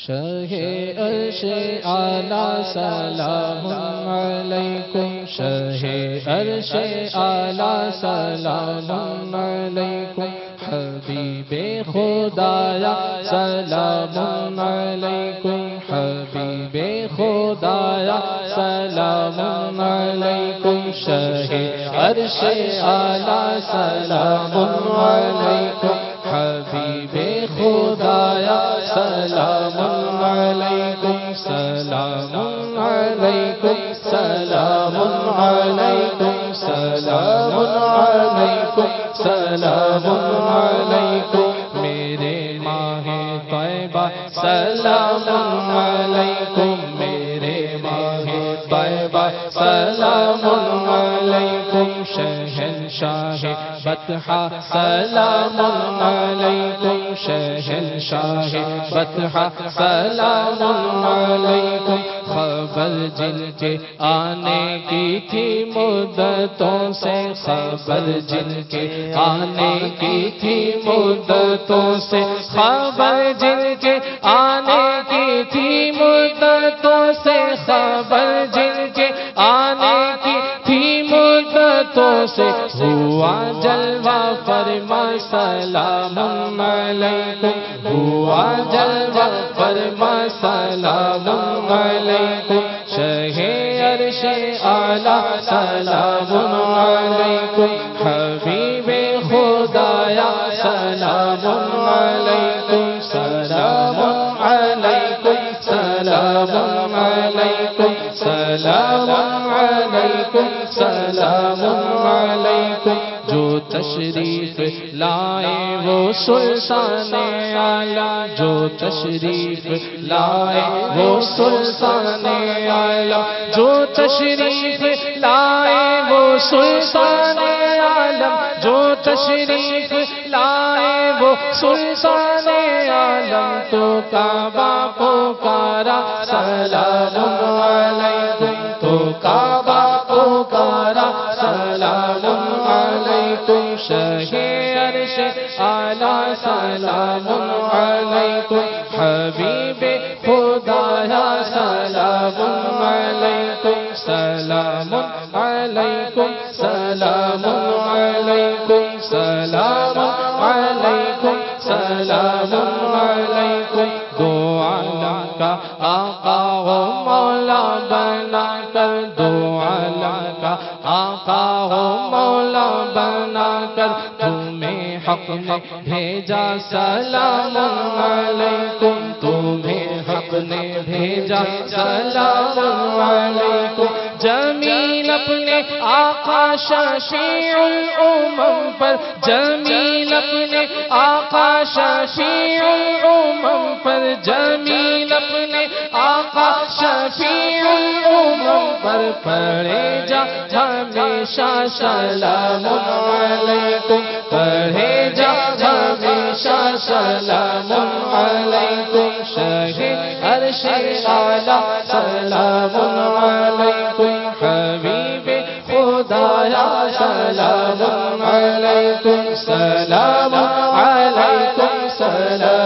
شاہ عرش اعلیٰ سلام علیکم، شاہ عرش اعلیٰ سلام علیکم، حبیب خدایا سلام علیکم، حبیب خدایا سلام علیکم، شاہ عرش اعلیٰ سلام علیکم، حبیب خدایا سلام علیکم، سلام علیکم، سلام علیکم، سلام علیکم، سلام علیکم، میرے ماہ طیبہ سلام علیکم، میرے ماہ طیبہ سلام علیکم، شہنشاہ بطحہ سلام علیکم، شہنشاہ بطحہ سلام علیکم، خبر جن کے آنے کی تھی مدتوں سے، خبر جن کے آنے کی تھی مدتوں سے، خبر جن کے آنے کی تھی مدتوں سے، خبر جن کے آنے کی تھی مدتوں سے، ہوا جلوہ فرما سلام علیکم، ہوا جلوہ فرما سلام علیکم، شاہ عرش اعلیٰ سلام علیکم، حبیب خدایا سلام علیکم، سلام علیکم، سلام علیکم، سلام علیکم، سلام علیکم، جو تشریف لائے وہ سلطان عالم، جو تشریف لائے وہ سلطان عالم، جو تشریف لائے وہ سلطان عالم، جو تشریف لائے وہ سلطان عالم، تو کعبہ پکارا سلام علیکم، تو کعبہ پکارا سلام علیکم، شاہ عرش اعلیٰ سلام علیکم، حبیب خدایا سلام علیکم، سلام علیکم، سلام علیکم، سلام علیکم، سلام علیکم، دو عالم کا آقا و مولا بنا کر، دو عالم کا آقا و مولا بنا کر، تمہیں حق نے بھیجا سلام علیکم، تمہیں حق نے بھیجا سلام علیکم، جمیل اپنے آقا شفیع الامم پر، جمیل اپنے آقا شفیع الامم پر، جمیل اپنے آقا شفیع الامم پر، پڑھے جا ہمیشہ سلام علیکم، پڑھے جا ہمیشہ سلام علیکم، شاہ عرش اعلیٰ سلام علیکم، حبیب خدایا سلام علیکم، سلام علیکم، سلام